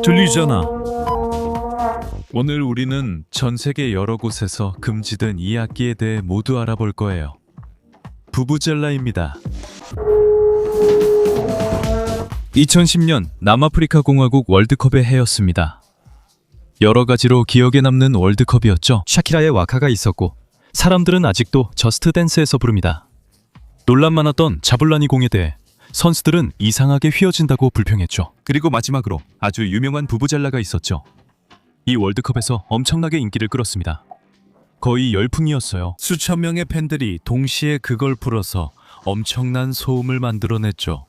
들리잖아. 오늘 우리는 전 세계 여러 곳에서 금지된 이 악기에 대해 모두 알아볼 거예요. 부부젤라입니다. 2010년 남아프리카 공화국 월드컵의 해였습니다. 여러 가지로 기억에 남는 월드컵이었죠. 샤키라의 와카가 있었고 사람들은 아직도 저스트 댄스에서 부릅니다. 논란 많았던 자블라니 공에 대해 선수들은 이상하게 휘어진다고 불평했죠. 그리고 마지막으로 아주 유명한 부부젤라가 있었죠. 이 월드컵에서 엄청나게 인기를 끌었습니다. 거의 열풍이었어요. 수천 명의 팬들이 동시에 그걸 불어서 엄청난 소음을 만들어냈죠.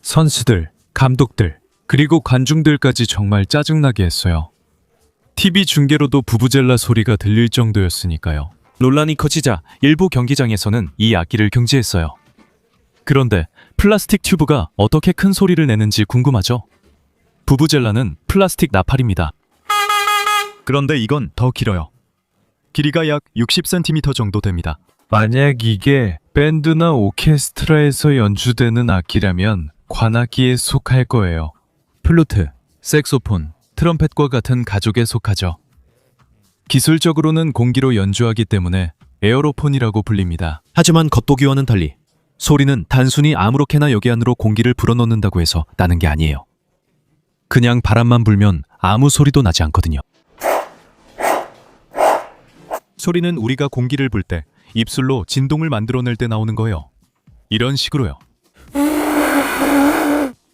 선수들, 감독들, 그리고 관중들까지 정말 짜증나게 했어요. TV 중계로도 부부젤라 소리가 들릴 정도였으니까요. 논란이 커지자 일부 경기장에서는 이 악기를 금지했어요. 그런데 플라스틱 튜브가 어떻게 큰 소리를 내는지 궁금하죠? 부부젤라는 플라스틱 나팔입니다. 그런데 이건 더 길어요. 길이가 약 60cm 정도 됩니다. 만약 이게 밴드나 오케스트라에서 연주되는 악기라면 관악기에 속할 거예요. 플루트, 색소폰, 트럼펫과 같은 가족에 속하죠. 기술적으로는 공기로 연주하기 때문에 에어로폰이라고 불립니다. 하지만 겉보기와는 달리 소리는 단순히 아무렇게나 여기 안으로 공기를 불어넣는다고 해서 나는 게 아니에요. 그냥 바람만 불면 아무 소리도 나지 않거든요. 소리는 우리가 공기를 불 때 입술로 진동을 만들어낼 때 나오는 거예요. 이런 식으로요.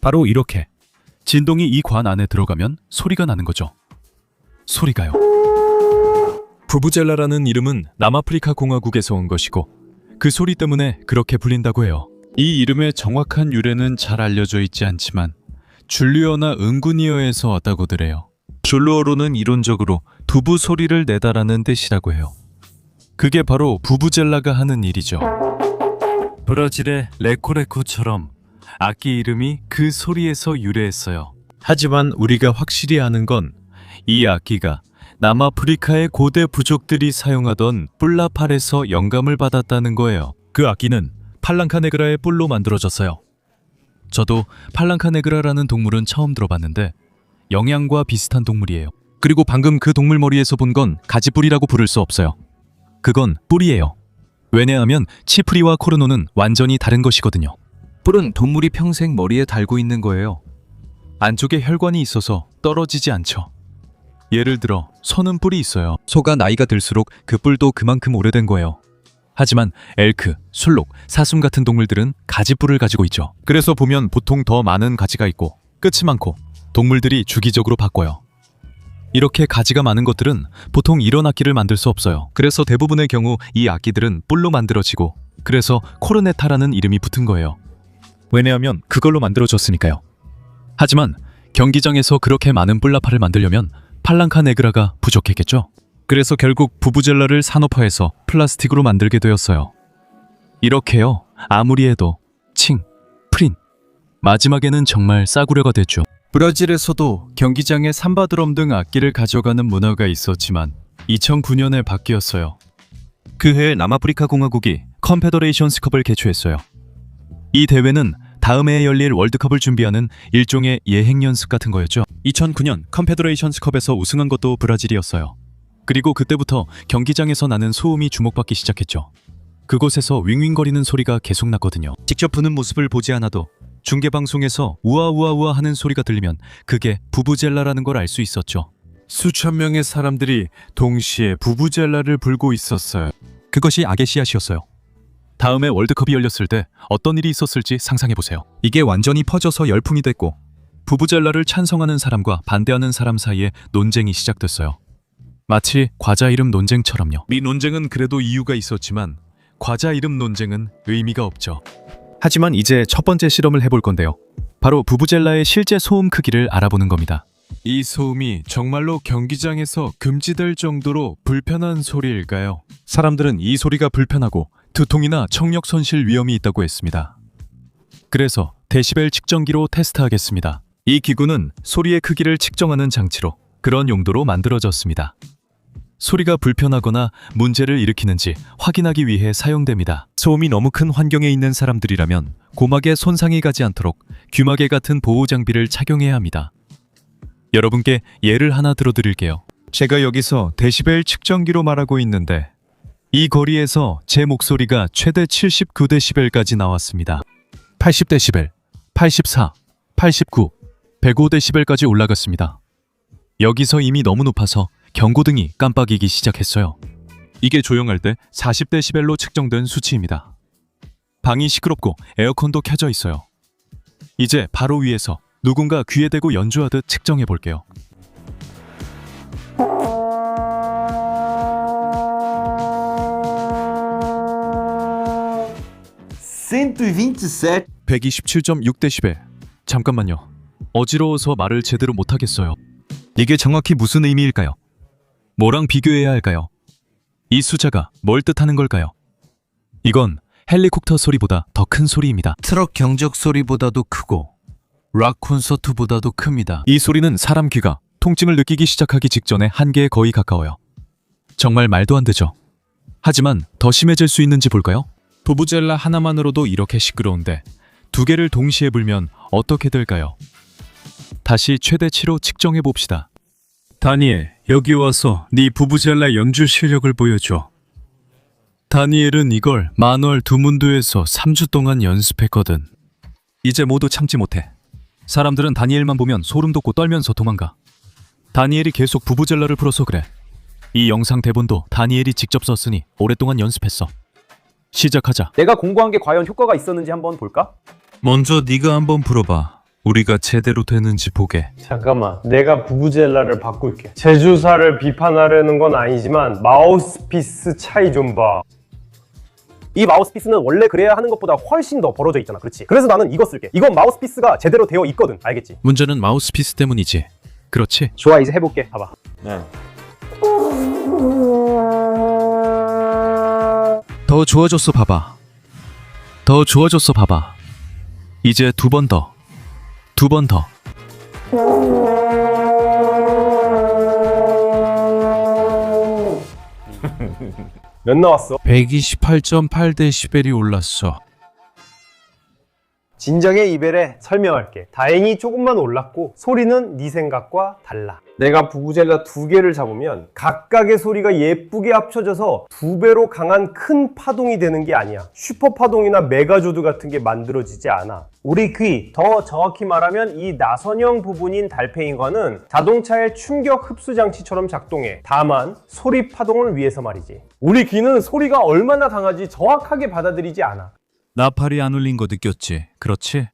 바로 이렇게 진동이 이 관 안에 들어가면 소리가 나는 거죠. 소리가요. 부부젤라라는 이름은 남아프리카 공화국에서 온 것이고 그 소리 때문에 그렇게 불린다고 해요. 이 이름의 정확한 유래는 잘 알려져 있지 않지만 줄리어나 은구니어에서 왔다고들 해요. 줄리어로는 이론적으로 두부 소리를 내다라는 뜻이라고 해요. 그게 바로 부부젤라가 하는 일이죠. 브라질의 레코레코처럼 악기 이름이 그 소리에서 유래했어요. 하지만 우리가 확실히 아는 건 이 악기가 남아프리카의 고대 부족들이 사용하던 뿔라팔에서 영감을 받았다는 거예요. 그 악기는 팔랑카네그라의 뿔로 만들어졌어요. 저도 팔랑카네그라라는 동물은 처음 들어봤는데 영양과 비슷한 동물이에요. 그리고 방금 그 동물 머리에서 본 건 가지뿔이라고 부를 수 없어요. 그건 뿔이에요. 왜냐하면 치프리와 코르노는 완전히 다른 것이거든요. 뿔은 동물이 평생 머리에 달고 있는 거예요. 안쪽에 혈관이 있어서 떨어지지 않죠. 예를 들어 소는 뿔이 있어요. 소가 나이가 들수록 그 뿔도 그만큼 오래된 거예요. 하지만 엘크, 술록, 사슴 같은 동물들은 가지뿔을 가지고 있죠. 그래서 보면 보통 더 많은 가지가 있고 끝이 많고 동물들이 주기적으로 바꿔요. 이렇게 가지가 많은 것들은 보통 이런 악기를 만들 수 없어요. 그래서 대부분의 경우 이 악기들은 뿔로 만들어지고 그래서 코르네타라는 이름이 붙은 거예요. 왜냐하면 그걸로 만들어졌으니까요. 하지만 경기장에서 그렇게 많은 뿔라파를 만들려면 팔랑카네그라가 부족했겠죠. 그래서 결국 부부젤라를 산업화해서 플라스틱으로 만들게 되었어요. 이렇게요. 아무리 해도 칭, 프린, 마지막에는 정말 싸구려가 됐죠. 브라질에서도 경기장에 삼바드럼 등 악기를 가져가는 문화가 있었지만 2009년에 바뀌었어요. 그 해에 남아프리카 공화국이 컨페더레이션스컵을 개최했어요. 이 대회는 다음 해에 열릴 월드컵을 준비하는 일종의 예행 연습 같은 거였죠. 2009년 컨페더레이션스컵에서 우승한 것도 브라질이었어요. 그리고 그때부터 경기장에서 나는 소음이 주목받기 시작했죠. 그곳에서 윙윙거리는 소리가 계속 났거든요. 직접 부는 모습을 보지 않아도 중계방송에서 우아우아우아 하는 소리가 들리면 그게 부부젤라라는 걸 알 수 있었죠. 수천 명의 사람들이 동시에 부부젤라를 불고 있었어요. 그것이 악의 씨앗이었어요. 다음에 월드컵이 열렸을 때 어떤 일이 있었을지 상상해보세요. 이게 완전히 퍼져서 열풍이 됐고 부부젤라를 찬성하는 사람과 반대하는 사람 사이에 논쟁이 시작됐어요. 마치 과자 이름 논쟁처럼요. 이 논쟁은 그래도 이유가 있었지만 과자 이름 논쟁은 의미가 없죠. 하지만 이제 첫 번째 실험을 해볼 건데요. 바로 부부젤라의 실제 소음 크기를 알아보는 겁니다. 이 소음이 정말로 경기장에서 금지될 정도로 불편한 소리일까요? 사람들은 이 소리가 불편하고 두통이나 청력 손실 위험이 있다고 했습니다. 그래서 데시벨 측정기로 테스트하겠습니다. 이 기구는 소리의 크기를 측정하는 장치로 그런 용도로 만들어졌습니다. 소리가 불편하거나 문제를 일으키는지 확인하기 위해 사용됩니다. 소음이 너무 큰 환경에 있는 사람들이라면 고막에 손상이 가지 않도록 귀마개 같은 보호 장비를 착용해야 합니다. 여러분께 예를 하나 들어드릴게요. 제가 여기서 데시벨 측정기로 말하고 있는데 이 거리에서 제 목소리가 최대 79데시벨까지 나왔습니다. 80데시벨, 84, 89, 105데시벨까지 올라갔습니다. 여기서 이미 너무 높아서 경고등이 깜빡이기 시작했어요. 이게 조용할 때 40데시벨로 측정된 수치입니다. 방이 시끄럽고 에어컨도 켜져 있어요. 이제 바로 위에서 누군가 귀에 대고 연주하듯 측정해 볼게요. 127.6데시벨. 잠깐만요. 어지러워서 말을 제대로 못하겠어요. 이게 정확히 무슨 의미일까요? 뭐랑 비교해야 할까요? 이 숫자가 뭘 뜻하는 걸까요? 이건 헬리콥터 소리보다 더 큰 소리입니다. 트럭 경적 소리보다도 크고 락 콘서트보다도 큽니다. 이 소리는 사람 귀가 통증을 느끼기 시작하기 직전의 한계에 거의 가까워요. 정말 말도 안 되죠. 하지만 더 심해질 수 있는지 볼까요? 부부젤라 하나만으로도 이렇게 시끄러운데 두 개를 동시에 불면 어떻게 될까요? 다시 최대치로 측정해 봅시다. 다니엘, 여기 와서 네 부부젤라 연주 실력을 보여줘. 다니엘은 이걸 마누얼 두문도에서 3주 동안 연습했거든. 이제 모두 참지 못해. 사람들은 다니엘만 보면 소름 돋고 떨면서 도망가. 다니엘이 계속 부부젤라를 불어서 그래. 이 영상 대본도 다니엘이 직접 썼으니 오랫동안 연습했어. 시작하자. 내가 공부한 게 과연 효과가 있었는지 한번 볼까? 먼저 네가 한번 불어봐. 우리가 제대로 되는지 보게. 잠깐만, 내가 부부젤라를 바꿀게. 제주사를 비판하려는 건 아니지만 마우스피스 차이 좀 봐. 이 마우스피스는 원래 그래야 하는 것보다 훨씬 더 벌어져 있잖아, 그렇지? 그래서 나는 이거 쓸게. 이건 마우스피스가 제대로 되어 있거든, 알겠지? 문제는 마우스피스 때문이지. 그렇지? 좋아, 이제 해볼게. 봐봐. 더 좋아졌어 봐봐. 더 좋아졌어 봐봐. 이제 두 번 더. 두 번 더. 몇 나왔어? 128.8데시벨이 올랐어. 진정의 이별에 설명할게. 다행히 조금만 올랐고 소리는 네 생각과 달라. 내가 부부젤라 두 개를 잡으면 각각의 소리가 예쁘게 합쳐져서 두 배로 강한 큰 파동이 되는 게 아니야. 슈퍼 파동이나 메가조드 같은 게 만들어지지 않아. 우리 귀, 더 정확히 말하면 이 나선형 부분인 달팽이관은 자동차의 충격 흡수 장치처럼 작동해. 다만 소리 파동을 위해서 말이지. 우리 귀는 소리가 얼마나 강하지 정확하게 받아들이지 않아. 나팔이 안 울린 거 느꼈지? 그렇지?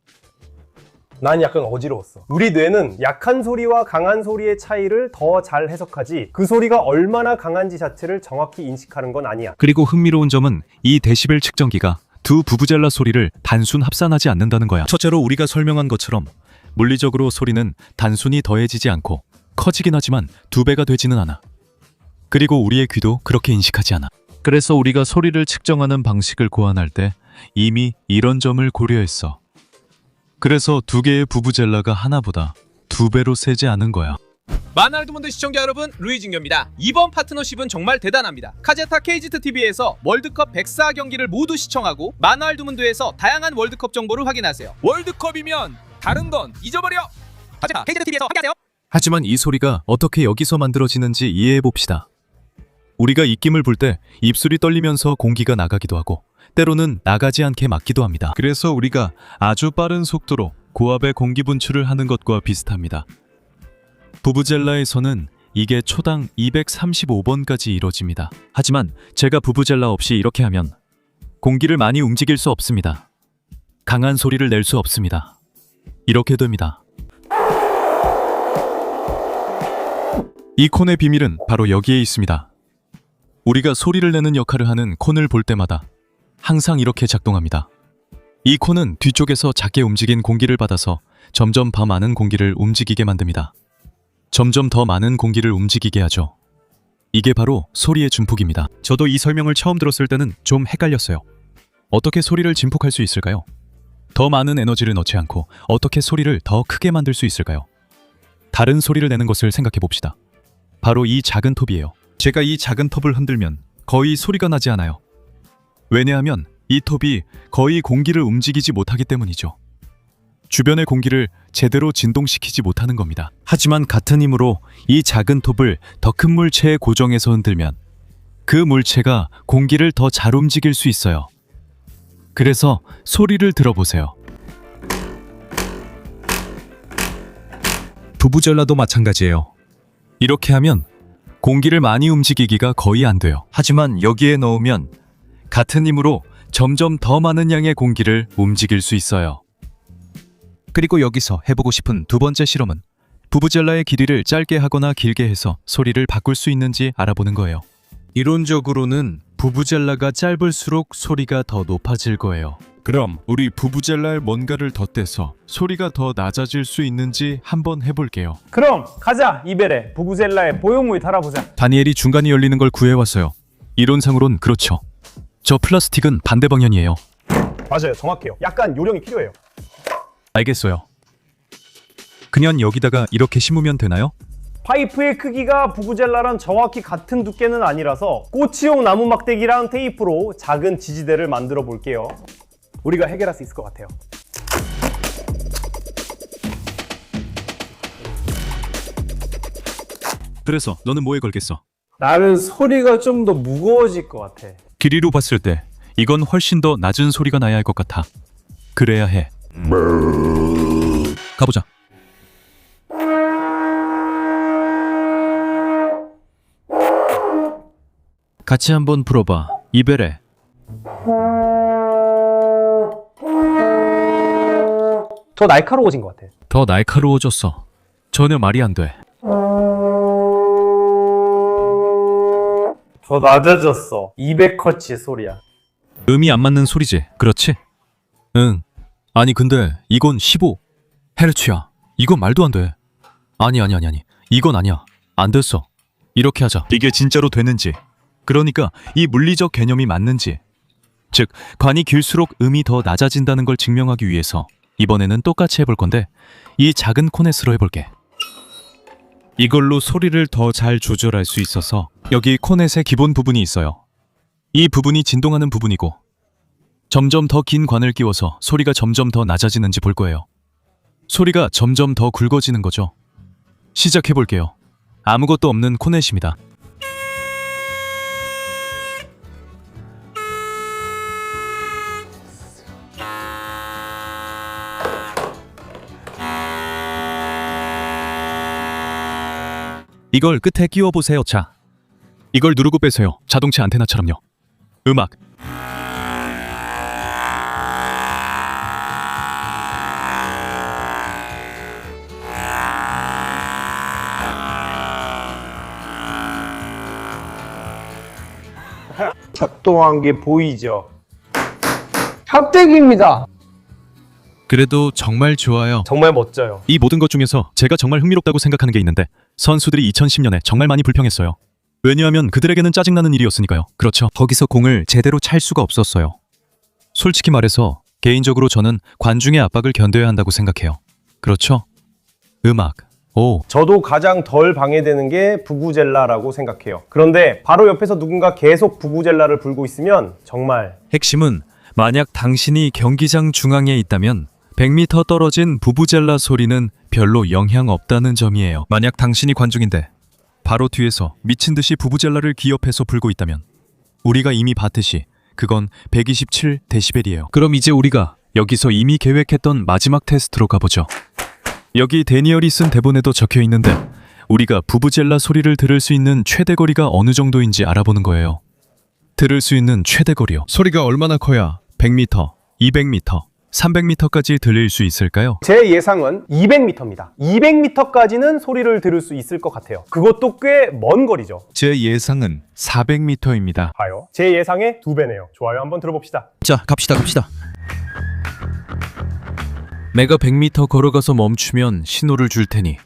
난 약간 어지러웠어. 우리 뇌는 약한 소리와 강한 소리의 차이를 더 잘 해석하지 그 소리가 얼마나 강한지 자체를 정확히 인식하는 건 아니야. 그리고 흥미로운 점은 이 데시벨 측정기가 두 부부젤라 소리를 단순 합산하지 않는다는 거야. 첫째로 우리가 설명한 것처럼 물리적으로 소리는 단순히 더해지지 않고 커지긴 하지만 두 배가 되지는 않아. 그리고 우리의 귀도 그렇게 인식하지 않아. 그래서 우리가 소리를 측정하는 방식을 고안할 때 이미 이런 점을 고려했어. 그래서 두 개의 부부젤라가 하나보다 두 배로 세지 않은 거야. 마누얼드문드 시청자 여러분, 루이진교입니다. 이번 파트너십은 정말 대단합니다. 카제타 KGTV에서 월드컵 104경기를 모두 시청하고 마누얼드문드에서 다양한 월드컵 정보를 확인하세요. 월드컵이면 다른 건 잊어버려! 카제타 KGTV에서 함께하세요. 하지만 이 소리가 어떻게 여기서 만들어지는지 이해해봅시다. 우리가 입김을 불 때 입술이 떨리면서 공기가 나가기도 하고 때로는 나가지 않게 막기도 합니다. 그래서 우리가 아주 빠른 속도로 고압의 공기 분출을 하는 것과 비슷합니다. 부부젤라에서는 이게 초당 235번까지 이뤄집니다. 하지만 제가 부부젤라 없이 이렇게 하면 공기를 많이 움직일 수 없습니다. 강한 소리를 낼 수 없습니다. 이렇게 됩니다. 이 콘의 비밀은 바로 여기에 있습니다. 우리가 소리를 내는 역할을 하는 콘을 볼 때마다 항상 이렇게 작동합니다. 이 콘은 뒤쪽에서 작게 움직인 공기를 받아서 점점 더 많은 공기를 움직이게 만듭니다. 점점 더 많은 공기를 움직이게 하죠. 이게 바로 소리의 증폭입니다. 저도 이 설명을 처음 들었을 때는 좀 헷갈렸어요. 어떻게 소리를 증폭할 수 있을까요? 더 많은 에너지를 넣지 않고 어떻게 소리를 더 크게 만들 수 있을까요? 다른 소리를 내는 것을 생각해 봅시다. 바로 이 작은 톱이에요. 제가 이 작은 톱을 흔들면 거의 소리가 나지 않아요. 왜냐하면 이 톱이 거의 공기를 움직이지 못하기 때문이죠. 주변의 공기를 제대로 진동시키지 못하는 겁니다. 하지만 같은 힘으로 이 작은 톱을 더 큰 물체에 고정해서 흔들면 그 물체가 공기를 더 잘 움직일 수 있어요. 그래서 소리를 들어보세요. 부부젤라도 마찬가지예요. 이렇게 하면 공기를 많이 움직이기가 거의 안 돼요. 하지만 여기에 넣으면 같은 힘으로 점점 더 많은 양의 공기를 움직일 수 있어요. 그리고 여기서 해보고 싶은 두 번째 실험은 부부젤라의 길이를 짧게 하거나 길게 해서 소리를 바꿀 수 있는지 알아보는 거예요. 이론적으로는 부부젤라가 짧을수록 소리가 더 높아질 거예요. 그럼 우리 부부젤라에 뭔가를 덧대서 소리가 더 낮아질 수 있는지 한번 해볼게요. 그럼 가자 이베레. 부부젤라의 보형물 달아보자. 다니엘이 중간이 열리는 걸 구해왔어요. 이론상으론 그렇죠. 저 플라스틱은 반대 방향이에요. 맞아요. 정확해요. 약간 요령이 필요해요. 알겠어요. 그냥 여기다가 이렇게 심으면 되나요? 파이프의 크기가 부부젤라랑 정확히 같은 두께는 아니라서 꼬치용 나무 막대기랑 테이프로 작은 지지대를 만들어 볼게요. 우리가 해결할 수 있을 것 같아요. 그래서 너는 뭐에 걸겠어? 나는 소리가 좀 더 무거워질 것 같아. 길이로 봤을 때 이건 훨씬 더 낮은 소리가 나야 할 것 같아. 그래야 해. 가보자. 같이 한번 불어봐. 이베레. 더 날카로워진 것 같아. 더 날카로워졌어. 전혀 말이 안 돼. 더 낮아졌어. 200Hz 소리야. 음이 안 맞는 소리지. 그렇지? 응. 아니 근데 이건 15Hz야. 이건 말도 안 돼. 아니. 이건 아니야. 안 됐어. 이렇게 하자. 이게 진짜로 되는지. 그러니까 이 물리적 개념이 맞는지. 즉, 관이 길수록 음이 더 낮아진다는 걸 증명하기 위해서 이번에는 똑같이 해볼 건데 이 작은 코넷으로 해볼게. 이걸로 소리를 더 잘 조절할 수 있어서 여기 코넷의 기본 부분이 있어요. 이 부분이 진동하는 부분이고 점점 더 긴 관을 끼워서 소리가 점점 더 낮아지는지 볼 거예요. 소리가 점점 더 굵어지는 거죠. 시작해볼게요. 아무것도 없는 코넷입니다. 이걸 끝에 끼워보세요. 자, 이걸 누르고 빼세요. 자동차 안테나처럼요. 음악. 작동한 게 보이죠? 합격입니다. 그래도 정말 좋아요. 정말 멋져요. 이 모든 것 중에서 제가 정말 흥미롭다고 생각하는 게 있는데 선수들이 2010년에 정말 많이 불평했어요. 왜냐하면 그들에게는 짜증나는 일이었으니까요. 그렇죠. 거기서 공을 제대로 찰 수가 없었어요. 솔직히 말해서 개인적으로 저는 관중의 압박을 견뎌야 한다고 생각해요. 그렇죠? 음악. 오. 저도 가장 덜 방해되는 게 부부젤라라고 생각해요. 그런데 바로 옆에서 누군가 계속 부부젤라를 불고 있으면 정말 핵심은 만약 당신이 경기장 중앙에 있다면 100m 떨어진 부부젤라 소리는 별로 영향 없다는 점이에요. 만약 당신이 관중인데 바로 뒤에서 미친 듯이 부부젤라를 기업해서 불고 있다면 우리가 이미 봤듯이 그건 127데시벨이에요. 그럼 이제 우리가 여기서 이미 계획했던 마지막 테스트로 가보죠. 여기 데니얼이 쓴 대본에도 적혀 있는데 우리가 부부젤라 소리를 들을 수 있는 최대 거리가 어느 정도인지 알아보는 거예요. 들을 수 있는 최대 거리요. 소리가 얼마나 커야 100m, 200m, 300m까지 들릴 수 있을까요? 제 예상은 200m입니다. 200m까지는 소리를 들을 수 있을 것 같아요. 그것도 꽤 먼 거리죠. 제 예상은 400m입니다. 봐요. 제 예상의 2배네요. 좋아요. 한번 들어봅시다. 자, 갑시다. 내가 100m 걸어가서 멈추면 신호를 줄 테니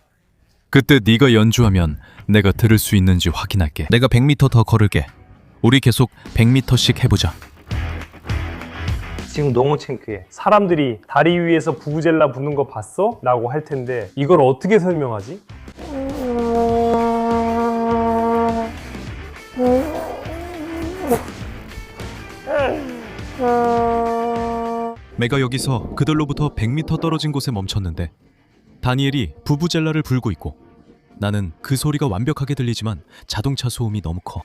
그때 네가 연주하면 내가 들을 수 있는지 확인할게. 내가 100m 더 걸을게. 우리 계속 100m씩 해보자. 지금 너무 창피해. 사람들이 다리 위에서 부부젤라 부는 거 봤어? 라고 할 텐데 이걸 어떻게 설명하지? 내가 여기서 그들로부터 100m 떨어진 곳에 멈췄는데 다니엘이 부부젤라를 불고 있고 나는 그 소리가 완벽하게 들리지만 자동차 소음이 너무 커.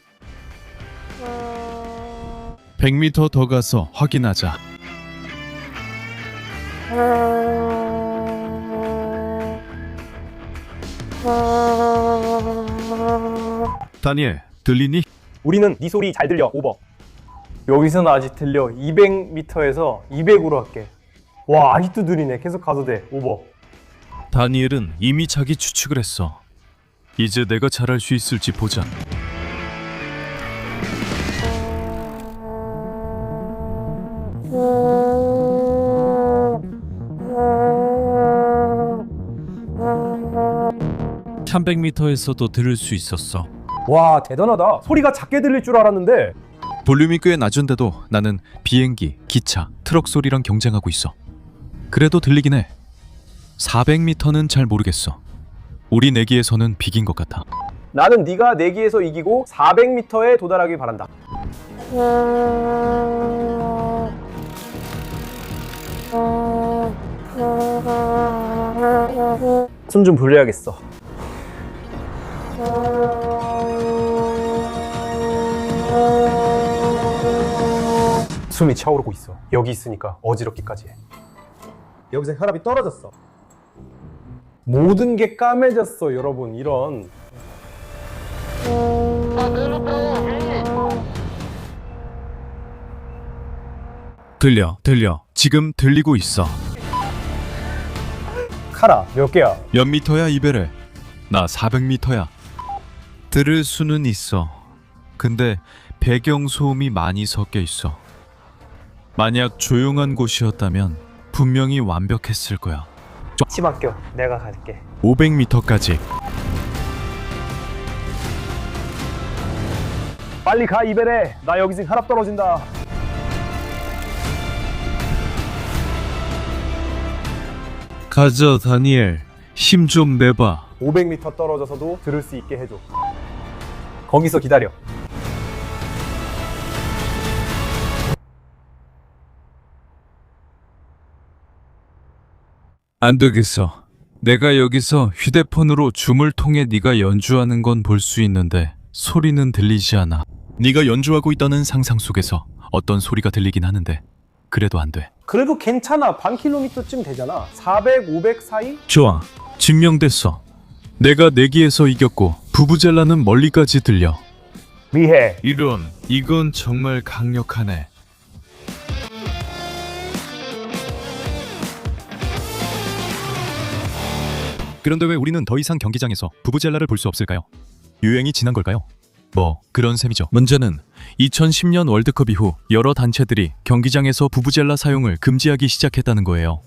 100m 더 가서 확인하자. 다니엘, 들리니? 우리는 네 소리 잘 들려. 오버. 여기서는 아직 들려. 200m에서 200으로 할게. 와, 아직도 느리네. 계속 가도 돼. 오버. 다니엘은 이미 자기 추측을 했어. 이제 내가 잘할 수 있을지 보자. (300m에서도) 들을 수 있었어. 와, 대단하다. 소리가 작게 들릴 줄 알았는데. 볼륨이 꽤 낮은데도 나는 비행기, 기차, 트럭 소리랑 경쟁하고 있어. 그래도 들리긴 해. 400m는 잘 모르겠어. 우리 내기에서는 비긴 것 같아. 나는 네가 내기에서 이기고 400m에 도달하길 바란다. 숨 좀 불려야겠어. 숨이 차오르고 있어. 여기 있으니까 어지럽기까지 해. 여기서 혈압이 떨어졌어. 모든 게 까매졌어, 여러분. 이런. 들려. 지금 들리고 있어. 카라, 몇 개야? 몇 미터야 이베레? 나 400m야. 들을 수는 있어. 근데 배경 소음이 많이 섞여 있어. 만약 조용한 곳이었다면 분명히 완벽했을 거야. 치 맡겨. 내가 갈게. 500m까지. 빨리 가, 이베레. 나 여기서 혈압 떨어진다. 가자, 다니엘. 힘 좀 내봐. 500m 떨어져서도 들을 수 있게 해줘. 거기서 기다려. 안 되겠어. 내가 여기서 휴대폰으로 줌을 통해 네가 연주하는 건 볼 수 있는데 소리는 들리지 않아. 네가 연주하고 있다는 상상 속에서 어떤 소리가 들리긴 하는데 그래도 안 돼. 그래도 괜찮아. 반 킬로미터쯤 되잖아. 400, 500 사이? 좋아. 증명됐어. 내가 내기에서 이겼고 부부젤라는 멀리까지 들려. 미해. 이건 정말 강력하네. 그런데 왜 우리는 더 이상 경기장에서 부부젤라를 볼 수 없을까요? 유행이 지난 걸까요? 뭐 그런 셈이죠. 문제는 2010년 월드컵 이후 여러 단체들이 경기장에서 부부젤라 사용을 금지하기 시작했다는 거예요.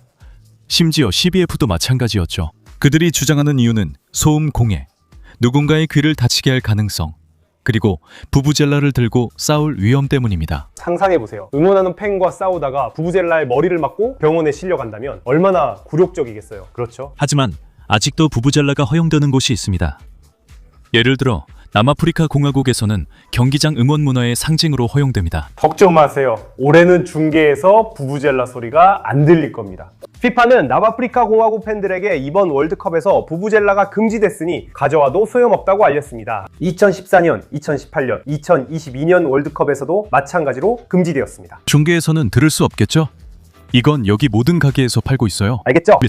심지어 CBF도 마찬가지였죠. 그들이 주장하는 이유는 소음 공해, 누군가의 귀를 다치게 할 가능성, 그리고 부부젤라를 들고 싸울 위험 때문입니다. 상상해보세요. 응원하는 팬과 싸우다가 부부젤라의 머리를 맞고 병원에 실려간다면 얼마나 굴욕적이겠어요. 그렇죠? 하지만 아직도 부부젤라가 허용되는 곳이 있습니다. 예를 들어 남아프리카 공화국에서는 경기장 응원 문화의 상징으로 허용됩니다. 걱정 마세요. 올해는 중계에서 부부젤라 소리가 안 들릴 겁니다. FIFA는 남아프리카 공화국 팬들에게 이번 월드컵에서 부부젤라가 금지됐으니 가져와도 소용없다고 알렸습니다. 2014년, 2018년, 2022년 월드컵에서도 마찬가지로 금지되었습니다. 중계에서는 들을 수 없겠죠? 이건 여기 모든 가게에서 팔고 있어요. 알겠죠?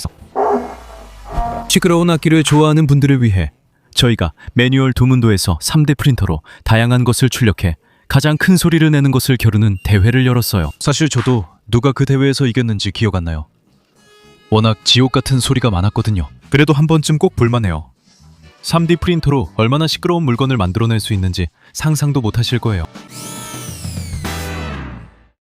시끄러운 악기를 좋아하는 분들을 위해 저희가 매뉴얼 두문도에서 3D 프린터로 다양한 것을 출력해 가장 큰 소리를 내는 것을 겨루는 대회를 열었어요. 사실 저도 누가 그 대회에서 이겼는지 기억 안 나요. 워낙 지옥 같은 소리가 많았거든요. 그래도 한 번쯤 꼭 볼만해요. 3D 프린터로 얼마나 시끄러운 물건을 만들어낼 수 있는지 상상도 못 하실 거예요.